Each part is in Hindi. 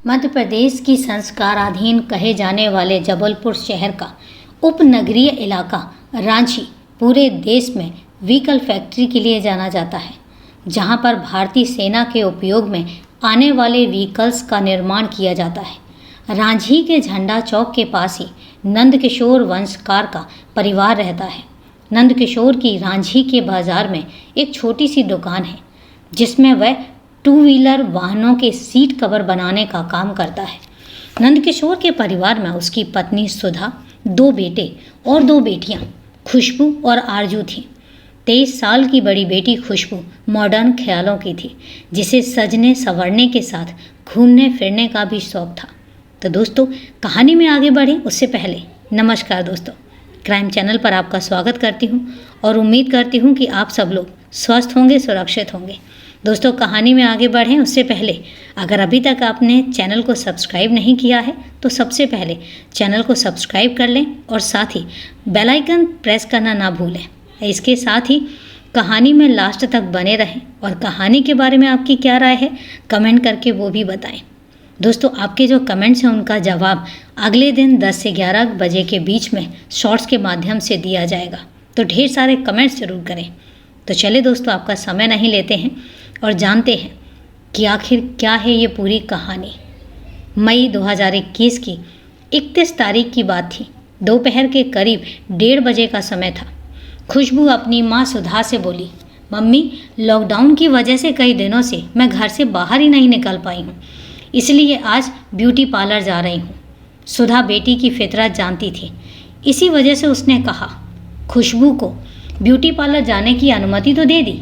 मध्य प्रदेश की संस्काराधीन कहे जाने वाले जबलपुर शहर का उपनगरीय इलाका रांची पूरे देश में व्हीकल फैक्ट्री के लिए जाना जाता है, जहां पर भारतीय सेना के उपयोग में आने वाले व्हीकल्स का निर्माण किया जाता है। रांची के झंडा चौक के पास ही नंदकिशोर वंशकार का परिवार रहता है। नंदकिशोर की रांची के बाजार में एक छोटी सी दुकान है, जिसमें वह टू व्हीलर वाहनों के सीट कवर बनाने का काम करता है। नंदकिशोर के परिवार में उसकी पत्नी सुधा, 2 बेटे और 2 बेटियां खुशबू और आरजू थीं। 23 साल की बड़ी बेटी खुशबू मॉडर्न ख्यालों की थी, जिसे सजने संवरने के साथ घूमने फिरने का भी शौक था। तो दोस्तों, कहानी में आगे बढ़ें उससे पहले नमस्कार दोस्तों, क्राइम चैनल पर आपका स्वागत करती हूं और उम्मीद करती हूं कि आप सब लोग स्वस्थ होंगे, सुरक्षित होंगे। दोस्तों, कहानी में आगे बढ़ें उससे पहले अगर अभी तक आपने चैनल को सब्सक्राइब नहीं किया है तो सबसे पहले चैनल को सब्सक्राइब कर लें और साथ ही बेल आइकन प्रेस करना ना भूलें। इसके साथ ही कहानी में लास्ट तक बने रहें और कहानी के बारे में आपकी क्या राय है कमेंट करके वो भी बताएं। दोस्तों, आपके जो कमेंट्स हैं उनका जवाब अगले दिन 10 से 11 बजे के बीच में शॉर्ट्स के माध्यम से दिया जाएगा, तो ढेर सारे कमेंट्स जरूर करें। तो चलिए दोस्तों, आपका समय नहीं लेते हैं और जानते हैं कि आखिर क्या है ये पूरी कहानी। मई 2021 की 31 तारीख की बात थी। दोपहर के करीब 1:30 बजे का समय था। खुशबू अपनी माँ सुधा से बोली, मम्मी, लॉकडाउन की वजह से कई दिनों से मैं घर से बाहर ही नहीं निकल पाई हूँ, इसलिए आज ब्यूटी पार्लर जा रही हूँ। सुधा बेटी की फितरत जानती थी, इसी वजह से उसने कहा। खुशबू को ब्यूटी पार्लर जाने की अनुमति तो दे दी,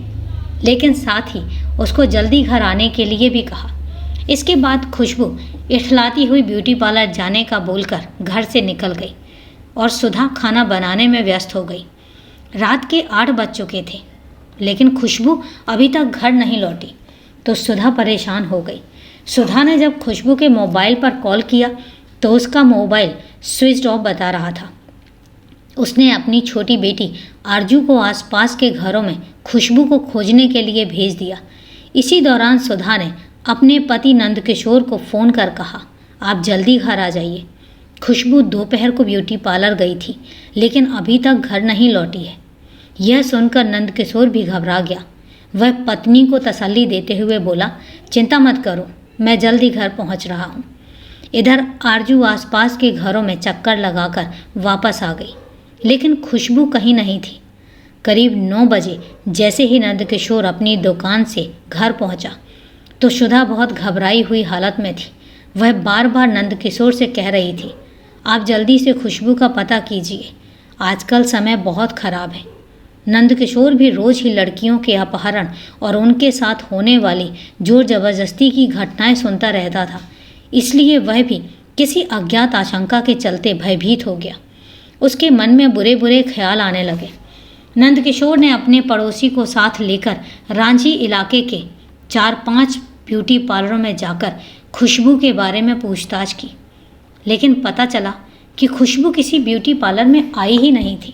लेकिन साथ ही उसको जल्दी घर आने के लिए भी कहा। इसके बाद खुशबू इठलाती हुई ब्यूटी पार्लर जाने का बोलकर घर से निकल गई और सुधा खाना बनाने में व्यस्त हो गई। रात के 8 बज चुके थे, लेकिन खुशबू अभी तक घर नहीं लौटी, तो सुधा परेशान हो गई। सुधा ने जब खुशबू के मोबाइल पर कॉल किया तो उसका मोबाइल स्विच ऑफ बता रहा था। उसने अपनी छोटी बेटी आरजू को आसपास के घरों में खुशबू को खोजने के लिए भेज दिया। इसी दौरान सुधा ने अपने पति नंदकिशोर को फ़ोन कर कहा, आप जल्दी घर आ जाइए। खुशबू दोपहर को ब्यूटी पार्लर गई थी, लेकिन अभी तक घर नहीं लौटी है। यह सुनकर नंदकिशोर भी घबरा गया। वह पत्नी को तसल्ली देते हुए बोला, चिंता मत करो, मैं जल्दी घर पहुंच रहा हूं। इधर आरजू आसपास के घरों में चक्कर लगाकर वापस आ गई, लेकिन खुशबू कहीं नहीं थी। करीब 9 बजे जैसे ही नंदकिशोर अपनी दुकान से घर पहुंचा तो सुधा बहुत घबराई हुई हालत में थी। वह बार बार नंदकिशोर से कह रही थी, आप जल्दी से खुशबू का पता कीजिए, आजकल समय बहुत ख़राब है। नंदकिशोर भी रोज़ ही लड़कियों के अपहरण और उनके साथ होने वाली जोर ज़बरदस्ती की घटनाएं सुनता रहता था, इसलिए वह भी किसी अज्ञात आशंका के चलते भयभीत हो गया। उसके मन में बुरे बुरे ख्याल आने लगे। नंदकिशोर ने अपने पड़ोसी को साथ लेकर रांची इलाके के 4-5 ब्यूटी पार्लरों में जाकर खुशबू के बारे में पूछताछ की, लेकिन पता चला कि खुशबू किसी ब्यूटी पार्लर में आई ही नहीं थी।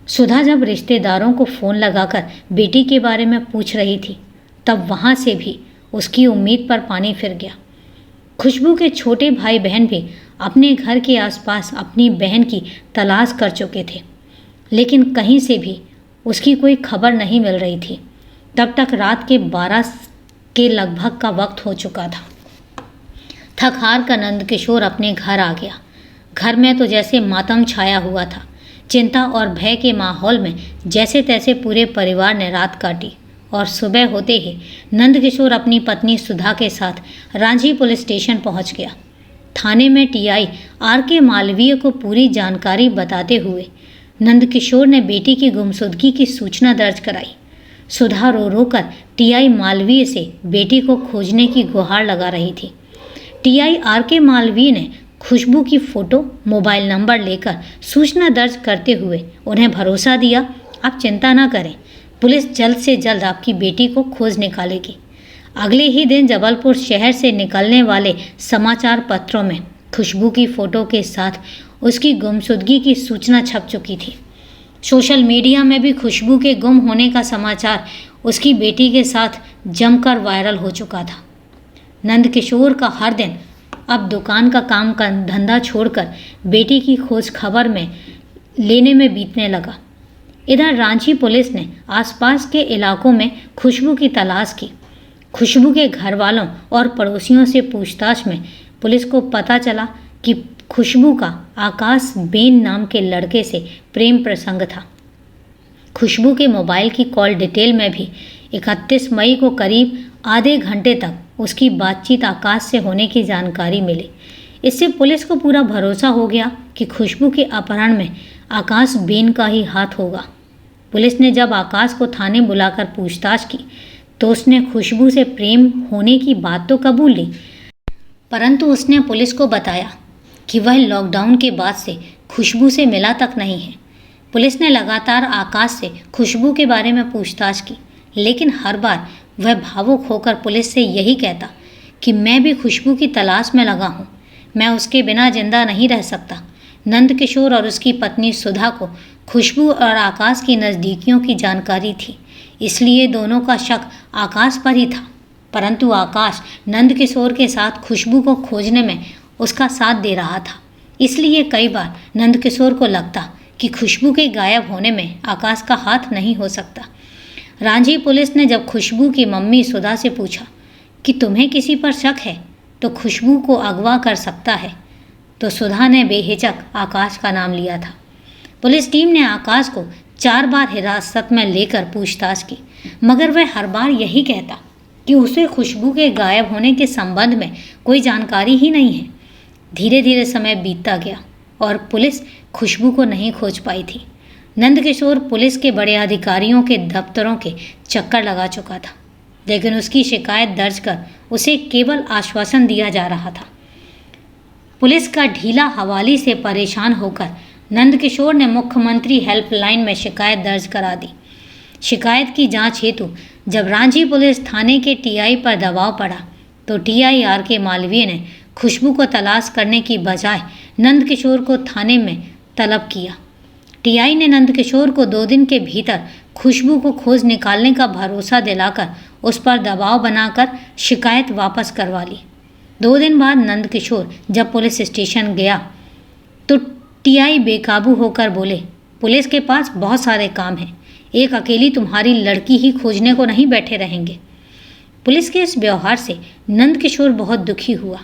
सुधा जब रिश्तेदारों को फ़ोन लगाकर बेटी के बारे में पूछ रही थी, तब वहाँ से भी उसकी उम्मीद पर पानी फिर गया। खुशबू के छोटे भाई बहन भी अपने घर के आसपास अपनी बहन की तलाश कर चुके थे, लेकिन कहीं से भी उसकी कोई खबर नहीं मिल रही थी। तब तक रात के 12 के लगभग का वक्त हो चुका था। थक हार कर नंदकिशोर अपने घर आ गया। घर में तो जैसे मातम छाया हुआ था। चिंता और भय के माहौल में जैसे तैसे पूरे परिवार ने रात काटी और सुबह होते ही नंदकिशोर अपनी पत्नी सुधा के साथ रांची पुलिस स्टेशन पहुंच गया। थाने में टीआई आर.के. मालवीय को पूरी जानकारी बताते हुए नंदकिशोर ने बेटी की गुमशुदगी की सूचना दर्ज कराई। सुधा रो रो कर टीआई मालवीय से बेटी को खोजने की गुहार लगा रही थी। TI R K. मालवीय ने खुशबू की फ़ोटो, मोबाइल नंबर लेकर सूचना दर्ज करते हुए उन्हें भरोसा दिया, आप चिंता ना करें, पुलिस जल्द से जल्द आपकी बेटी को खोज निकालेगी। अगले ही दिन जबलपुर शहर से निकलने वाले समाचार पत्रों में खुशबू की फ़ोटो के साथ उसकी गुमशुदगी की सूचना छप चुकी थी। सोशल मीडिया में भी खुशबू के गुम होने का समाचार उसकी बेटी के साथ जमकर वायरल हो चुका था। नंदकिशोर का हर दिन अब दुकान का काम का धंधा छोड़कर बेटी की खोज खबर में लेने में बीतने लगा। इधर रांची पुलिस ने आसपास के इलाकों में खुशबू की तलाश की। खुशबू के घर वालों और पड़ोसियों से पूछताछ में पुलिस को पता चला कि खुशबू का आकाश बेन नाम के लड़के से प्रेम प्रसंग था। खुशबू के मोबाइल की कॉल डिटेल में भी 31 मई को करीब आधे घंटे तक उसकी बातचीत आकाश से होने की जानकारी मिली। इससे पुलिस को पूरा भरोसा हो गया कि खुशबू के अपहरण में आकाश बेन का ही हाथ होगा। पुलिस ने जब आकाश को थाने बुलाकर पूछताछ की तो उसने खुशबू से प्रेम होने की बात तो कबूल ली, परंतु उसने पुलिस को बताया कि वह लॉकडाउन के बाद से खुशबू से मिला तक नहीं है। पुलिस ने लगातार आकाश से खुशबू के बारे में पूछताछ की, लेकिन हर बार वह भावुक होकर पुलिस से यही कहता कि मैं भी खुशबू की तलाश में लगा हूँ, मैं उसके बिना जिंदा नहीं रह सकता। नंदकिशोर और उसकी पत्नी सुधा को खुशबू और आकाश की नज़दीकियों की जानकारी थी, इसलिए दोनों का शक आकाश पर ही था। परंतु आकाश नंदकिशोर के साथ खुशबू को खोजने में उसका साथ दे रहा था, इसलिए कई बार नंदकिशोर को लगता कि खुशबू के गायब होने में आकाश का हाथ नहीं हो सकता। रांची पुलिस ने जब खुशबू की मम्मी सुधा से पूछा कि तुम्हें किसी पर शक है तो खुशबू को अगवा कर सकता है, तो सुधा ने बेहिचक आकाश का नाम लिया था। पुलिस टीम ने आकाश को 4 बार हिरासत में लेकर पूछताछ की, मगर वह हर बार यही कहता कि उसे खुशबू के गायब होने के संबंध में कोई जानकारी ही नहीं है। धीरे धीरे समय बीतता गया और पुलिस खुशबू को नहीं खोज पाई थी। नंदकिशोर पुलिस के बड़े अधिकारियों के दफ्तरों के चक्कर लगा चुका था, लेकिन उसकी शिकायत दर्ज कर उसे केवल आश्वासन दिया जा रहा था। पुलिस का ढीला हवाले से परेशान होकर नंदकिशोर ने मुख्यमंत्री हेल्पलाइन में शिकायत दर्ज करा दी। शिकायत की जांच हेतु जब रांची पुलिस थाने के टीआई पर दबाव पड़ा तो टीआई आर.के. मालवीय ने खुशबू को तलाश करने की बजाय नंदकिशोर को थाने में तलब किया। टीआई ने नंदकिशोर को 2 दिन के भीतर खुशबू को खोज निकालने का भरोसा दिलाकर उस पर दबाव बनाकर शिकायत वापस करवा ली। 2 दिन बाद नंदकिशोर जब पुलिस स्टेशन गया तो टीआई बेकाबू होकर बोले, पुलिस के पास बहुत सारे काम हैं, एक अकेली तुम्हारी लड़की ही खोजने को नहीं बैठे रहेंगे। पुलिस के इस व्यवहार से नंदकिशोर बहुत दुखी हुआ।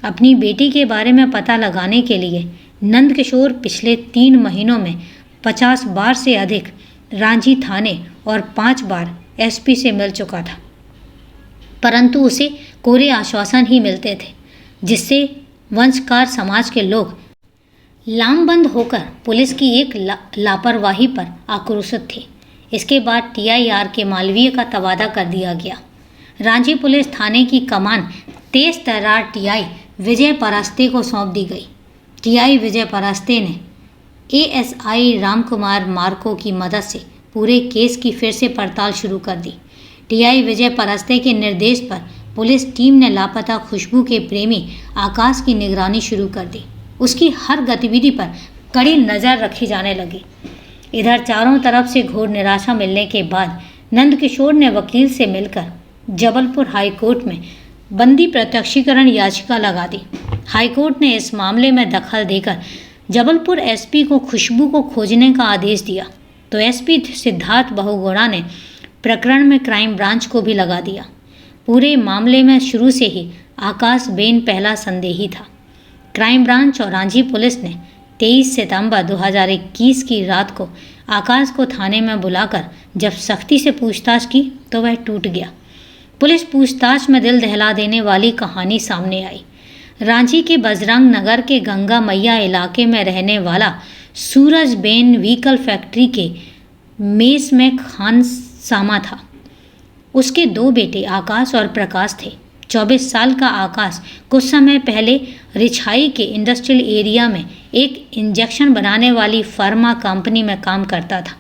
अपनी बेटी के बारे में पता लगाने के लिए नंदकिशोर पिछले 3 महीनों में 50 बार से अधिक रांची थाने और 5 बार एसपी से मिल चुका था, परंतु उसे कोरे आश्वासन ही मिलते थे, जिससे वंशकार समाज के लोग लामबंद होकर पुलिस की एक लापरवाही पर आक्रोशित थे। इसके बाद टीआई आर.के. मालवीय का तबादला कर दिया गया। रांची पुलिस थाने की कमान तेज तर्रार टीआई विजय परस्ते को सौंप दी गई। टीआई विजय परस्ते ने एएसआई रामकुमार मार्को की मदद से पूरे केस की फिर से पड़ताल शुरू कर दी। टीआई विजय परस्ते के निर्देश पर पुलिस टीम ने लापता खुशबू के प्रेमी आकाश की निगरानी शुरू कर दी। उसकी हर गतिविधि पर कड़ी नज़र रखी जाने लगी। इधर चारों तरफ से घोर निराशा मिलने के बाद नंदकिशोर ने वकील से मिलकर जबलपुर हाईकोर्ट में बंदी प्रत्यक्षीकरण याचिका लगा दी। हाईकोर्ट ने इस मामले में दखल देकर जबलपुर एसपी को खुशबू को खोजने का आदेश दिया, तो एसपी सिद्धार्थ बहुगुणा ने प्रकरण में क्राइम ब्रांच को भी लगा दिया। पूरे मामले में शुरू से ही आकाश बेन पहला संदेही था। क्राइम ब्रांच और रांची पुलिस ने 23 सितंबर 2021 की रात को आकाश को थाने में बुलाकर जब सख्ती से पूछताछ की तो वह टूट गया। पुलिस पूछताछ में दिल दहला देने वाली कहानी सामने आई। रांची के बजरंग नगर के गंगा मैया इलाके में रहने वाला सूरज बेन व्हीकल फैक्ट्री के मेस में खान सामा था। उसके 2 बेटे आकाश और प्रकाश थे। 24 साल का आकाश कुछ समय पहले रिछाई के इंडस्ट्रियल एरिया में एक इंजेक्शन बनाने वाली फार्मा कंपनी में काम करता था।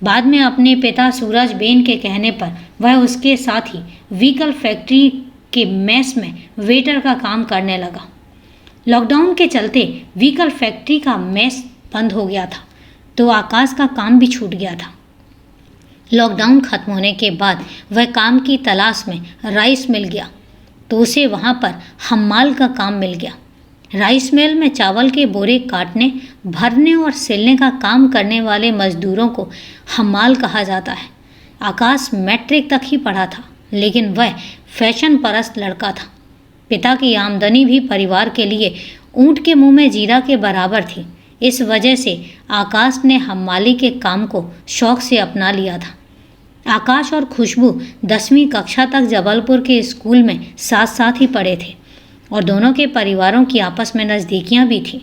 बाद में अपने पिता सूरज बेन के कहने पर वह उसके साथ ही व्हीकल फैक्ट्री के मेस में वेटर का काम करने लगा। लॉकडाउन के चलते व्हीकल फैक्ट्री का मेस बंद हो गया था, तो आकाश का काम भी छूट गया था। लॉकडाउन खत्म होने के बाद वह काम की तलाश में राइस मिल गया। तो उसे वहाँ पर हम्माल का काम मिल गया। राइस मिल में चावल के बोरे काटने, भरने और सिलने का काम करने वाले मजदूरों को हम्माल कहा जाता है। आकाश मैट्रिक तक ही पढ़ा था, लेकिन वह फैशन परस्त लड़का था। पिता की आमदनी भी परिवार के लिए ऊँट के मुंह में जीरा के बराबर थी। इस वजह से आकाश ने हम्माली के काम को शौक से अपना लिया था। आकाश और खुशबू 10वीं कक्षा तक जबलपुर के स्कूल में साथ साथ ही पढ़े थे और दोनों के परिवारों की आपस में नज़दीकियाँ भी थीं।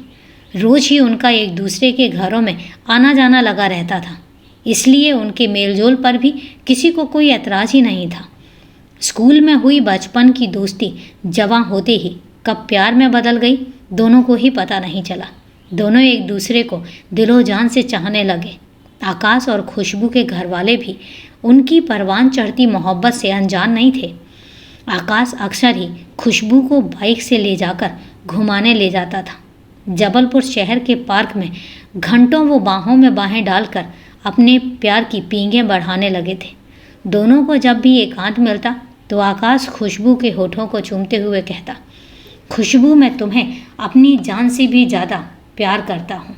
रोज़ ही उनका एक दूसरे के घरों में आना जाना लगा रहता था, इसलिए उनके मेलजोल पर भी किसी को कोई एतराज़ ही नहीं था। स्कूल में हुई बचपन की दोस्ती जवां होते ही कब प्यार में बदल गई, दोनों को ही पता नहीं चला। दोनों एक दूसरे को दिलो जान से चाहने लगे। आकाश और खुशबू के घर वाले भी उनकी परवान चढ़ती मोहब्बत से अनजान नहीं थे। आकाश अक्सर ही खुशबू को बाइक से ले जाकर घुमाने ले जाता था। जबलपुर शहर के पार्क में घंटों वो बाहों में बाहें डालकर अपने प्यार की पींगें बढ़ाने लगे थे। दोनों को जब भी एकांत मिलता तो आकाश खुशबू के होठों को चूमते हुए कहता, खुशबू, मैं तुम्हें अपनी जान से भी ज़्यादा प्यार करता हूँ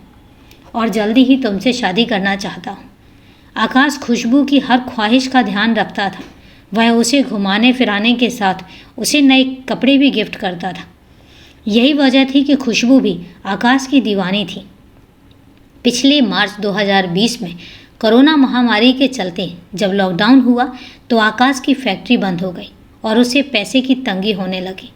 और जल्दी ही तुमसे शादी करना चाहता हूँ। आकाश खुशबू की हर ख्वाहिश का ध्यान रखता था। वह उसे घुमाने फिराने के साथ उसे नए कपड़े भी गिफ्ट करता था। यही वजह थी कि खुशबू भी आकाश की दीवानी थी। पिछले मार्च 2020 में कोरोना महामारी के चलते जब लॉकडाउन हुआ तो आकाश की फैक्ट्री बंद हो गई और उसे पैसे की तंगी होने लगी।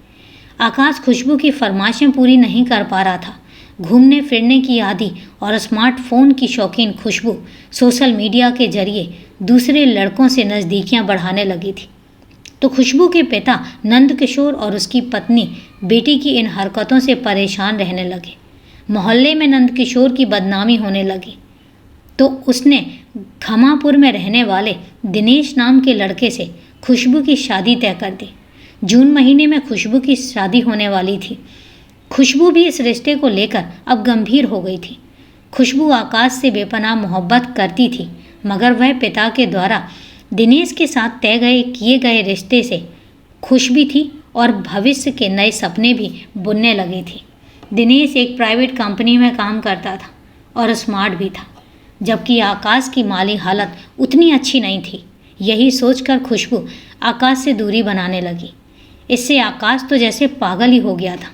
आकाश खुशबू की फरमाइशें पूरी नहीं कर पा रहा था। घूमने फिरने की आदी और स्मार्टफोन की शौकीन खुशबू सोशल मीडिया के जरिए दूसरे लड़कों से नज़दीकियां बढ़ाने लगी थी। तो खुशबू के पिता नंद किशोर और उसकी पत्नी बेटी की इन हरकतों से परेशान रहने लगे। मोहल्ले में नंद किशोर की बदनामी होने लगी तो उसने खमापुर में रहने वाले दिनेश नाम के लड़के से खुशबू की शादी तय कर दी। जून महीने में खुशबू की शादी होने वाली थी। खुशबू भी इस रिश्ते को लेकर अब गंभीर हो गई थी। खुशबू आकाश से बेपनाह मोहब्बत करती थी, मगर वह पिता के द्वारा दिनेश के साथ तय किए गए रिश्ते से खुश भी थी और भविष्य के नए सपने भी बुनने लगी थी। दिनेश एक प्राइवेट कंपनी में काम करता था और स्मार्ट भी था, जबकि आकाश की माली हालत उतनी अच्छी नहीं थी। यही सोचकर खुशबू आकाश से दूरी बनाने लगी। इससे आकाश तो जैसे पागल ही हो गया था।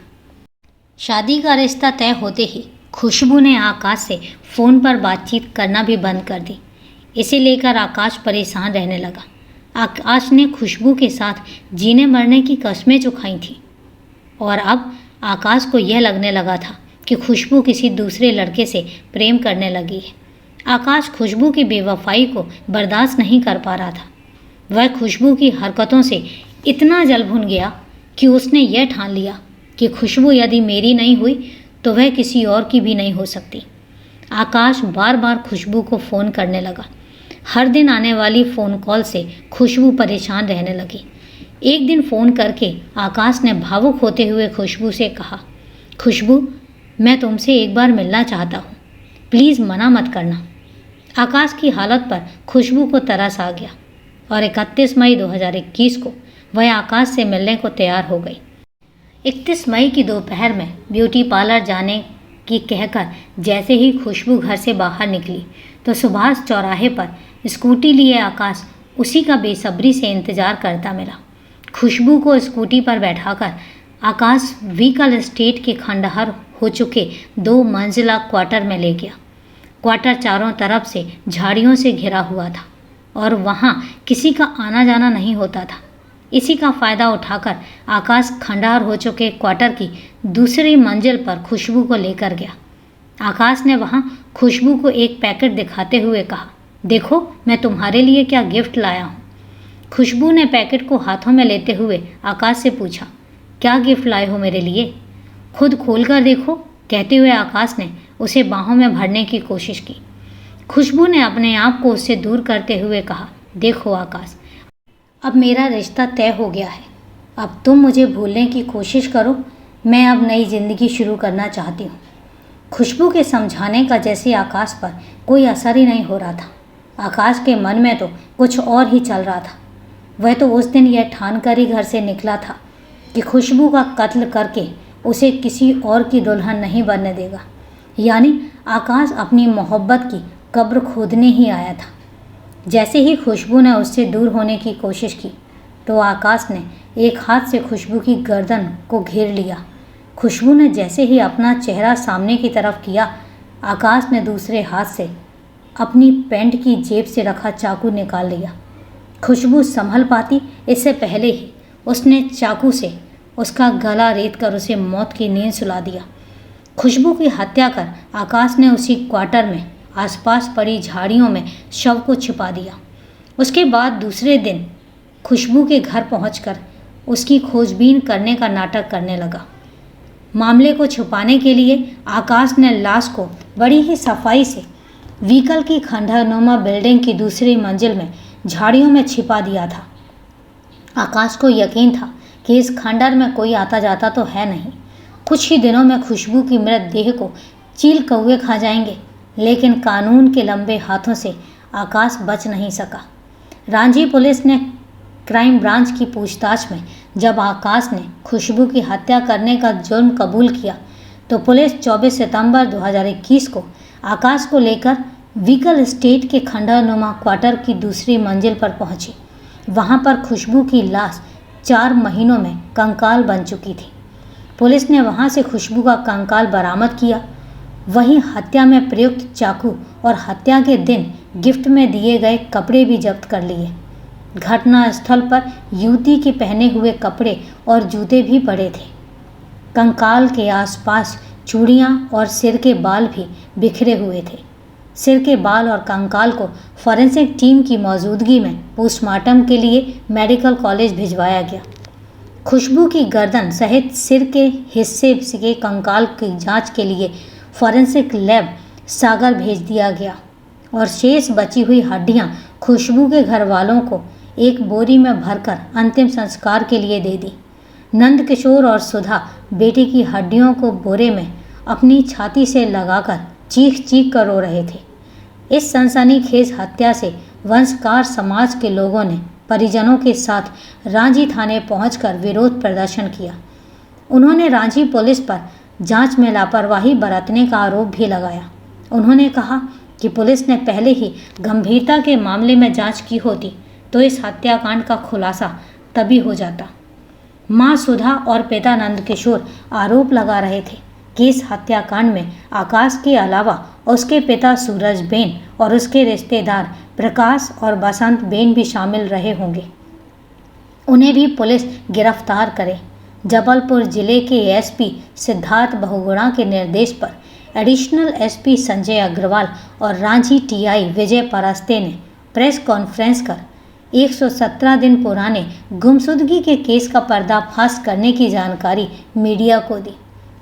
शादी का रिश्ता तय होते ही खुशबू ने आकाश से फ़ोन पर बातचीत करना भी बंद कर दी। इसे लेकर आकाश परेशान रहने लगा। आकाश ने खुशबू के साथ जीने मरने की कस्में चुकाई थी और अब आकाश को यह लगने लगा था कि खुशबू किसी दूसरे लड़के से प्रेम करने लगी है। आकाश खुशबू की बेवफाई को बर्दाश्त नहीं कर पा रहा था। वह खुशबू की हरकतों से इतना जल भुन गया कि उसने यह ठान लिया कि खुशबू यदि मेरी नहीं हुई तो वह किसी और की भी नहीं हो सकती। आकाश बार बार खुशबू को फ़ोन करने लगा। हर दिन आने वाली फ़ोन कॉल से खुशबू परेशान रहने लगी। एक दिन फ़ोन करके आकाश ने भावुक होते हुए खुशबू से कहा, खुशबू, मैं तुमसे एक बार मिलना चाहता हूँ, प्लीज़ मना मत करना। आकाश की हालत पर खुशबू को तरस आ गया और 31 मई 2021 को वह आकाश से मिलने को तैयार हो गई। 31 मई की दोपहर में ब्यूटी पार्लर जाने की कहकर जैसे ही खुशबू घर से बाहर निकली तो सुभाष चौराहे पर स्कूटी लिए आकाश उसी का बेसब्री से इंतज़ार करता मिला। खुशबू को स्कूटी पर बैठाकर आकाश व्हीकल स्टेट के खंडहर हो चुके 2 मंजिला क्वार्टर में ले गया। क्वार्टर चारों तरफ से झाड़ियों से घिरा हुआ था और वहाँ किसी का आना जाना नहीं होता था। इसी का फ़ायदा उठाकर आकाश खंडहर हो चुके क्वार्टर की दूसरी मंजिल पर खुशबू को लेकर गया। आकाश ने वहाँ खुशबू को एक पैकेट दिखाते हुए कहा, देखो मैं तुम्हारे लिए क्या गिफ्ट लाया हूँ। खुशबू ने पैकेट को हाथों में लेते हुए आकाश से पूछा, क्या गिफ्ट लाए हो मेरे लिए? खुद खोल कर देखो, कहते हुए आकाश ने उसे बाहों में भरने की कोशिश की। खुशबू ने अपने आप को उससे दूर करते हुए कहा, देखो आकाश, अब मेरा रिश्ता तय हो गया है। अब तुम मुझे भूलने की कोशिश करो, मैं अब नई ज़िंदगी शुरू करना चाहती हूँ। खुशबू के समझाने का जैसे आकाश पर कोई असर ही नहीं हो रहा था। आकाश के मन में तो कुछ और ही चल रहा था। वह तो उस दिन यह ठान कर ही घर से निकला था कि खुशबू का कत्ल करके उसे किसी और की दुल्हन नहीं बनने देगा। यानी आकाश अपनी मोहब्बत की कब्र खोदने ही आया था। जैसे ही खुशबू ने उससे दूर होने की कोशिश की तो आकाश ने एक हाथ से खुशबू की गर्दन को घेर लिया। खुशबू ने जैसे ही अपना चेहरा सामने की तरफ किया, आकाश ने दूसरे हाथ से अपनी पैंट की जेब से रखा चाकू निकाल लिया। खुशबू संभल पाती इससे पहले ही उसने चाकू से उसका गला रेत कर उसे मौत की नींद सुला दिया। खुशबू की हत्या कर आकाश ने उसी क्वार्टर में आसपास पड़ी झाड़ियों में शव को छिपा दिया। उसके बाद दूसरे दिन खुशबू के घर पहुंचकर उसकी खोजबीन करने का नाटक करने लगा। मामले को छुपाने के लिए आकाश ने लाश को बड़ी ही सफाई से व्हीकल की खंडहरनुमा बिल्डिंग की दूसरी मंजिल में झाड़ियों में छिपा दिया था। आकाश को यकीन था कि इस खंडहर में कोई आता जाता तो है नहीं। कुछ ही दिनों में खुशबू की मृतदेह को चील कौवे खा जाएंगे, लेकिन कानून के लंबे हाथों से आकाश बच नहीं सका। रांची पुलिस ने क्राइम ब्रांच की पूछताछ में जब आकाश ने खुशबू की हत्या करने का जुर्म कबूल किया तो पुलिस 24 सितंबर 2021 को आकाश को लेकर व्हीकल स्टेट के खंडहरनुमा क्वार्टर की दूसरी मंजिल पर पहुंची। वहां पर खुशबू की लाश 4 महीनों में कंकाल बन चुकी थी। पुलिस ने वहां से खुशबू का कंकाल बरामद किया। वहीं हत्या में प्रयुक्त चाकू और हत्या के दिन गिफ्ट में दिए गए कपड़े भी जब्त कर लिए। घटना स्थल पर युवती के पहने हुए कपड़े और जूते भी पड़े थे। कंकाल के आसपास चूड़ियाँ और सिर के बाल भी बिखरे हुए थे। सिर के बाल और कंकाल को फॉरेंसिक टीम की मौजूदगी में पोस्टमार्टम के लिए मेडिकल कॉलेज भिजवाया गया। खुशबू की गर्दन सहित सिर के हिस्से के कंकाल की जांच के लिए फॉरेंसिक लैब सागर भेज दिया गया और शेष बची हुई हड्डियां खुशबू के घर वालों को एक बोरी में भरकर अंतिम संस्कार के लिए दे दी। नंद किशोर और सुधा बेटी की हड्डियों को बोरे में अपनी छाती से लगाकर चीख चीख कर रो रहे थे। इस सनसनीखेज हत्या से वंशकार समाज के लोगों ने परिजनों के साथ रांची थाने पहुंचकर विरोध प्रदर्शन किया। उन्होंने रांची पुलिस पर जांच में लापरवाही बरतने का आरोप भी लगाया। उन्होंने कहा कि पुलिस ने पहले ही गंभीरता के मामले में जांच की होती तो इस हत्याकांड का खुलासा तभी हो जाता। मां सुधा और पिता नंद किशोर आरोप लगा रहे थे कि इस हत्याकांड में आकाश के अलावा उसके पिता सूरज बेन और उसके रिश्तेदार प्रकाश और बसंत बेन भी शामिल रहे होंगे। उन्हें भी पुलिस गिरफ्तार करे। जबलपुर जिले के एसपी सिद्धार्थ बहुगुणा के निर्देश पर एडिशनल एसपी संजय अग्रवाल और रांची टीआई विजय परस्ते ने प्रेस कॉन्फ्रेंस कर 117 दिन पुराने गुमशुदगी के केस का पर्दाफाश करने की जानकारी मीडिया को दी।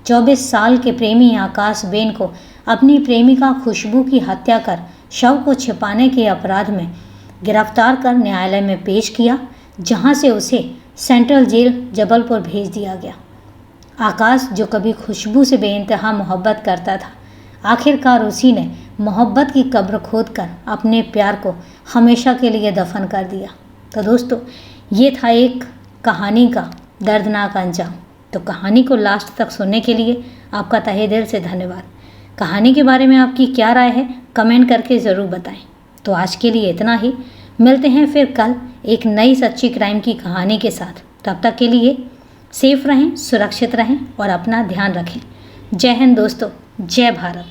24 साल के प्रेमी आकाश बेन को अपनी प्रेमिका खुशबू की हत्या कर शव को छिपाने के अपराध में गिरफ्तार कर न्यायालय में पेश किया, जहां से उसे सेंट्रल जेल जबलपुर भेज दिया गया। आकाश जो कभी खुशबू से बेइंतहा मोहब्बत करता था, आखिरकार उसी ने मोहब्बत की कब्र खोदकर अपने प्यार को हमेशा के लिए दफन कर दिया। तो दोस्तों, ये था एक कहानी का दर्दनाक अंजाम। तो कहानी को लास्ट तक सुनने के लिए आपका तहे दिल से धन्यवाद। कहानी के बारे में आपकी क्या राय है, कमेंट करके ज़रूर बताएं। तो आज के लिए इतना ही। मिलते हैं फिर कल एक नई सच्ची क्राइम की कहानी के साथ। तब तक के लिए सेफ रहें, सुरक्षित रहें और अपना ध्यान रखें। जय हिंद दोस्तों, जय भारत।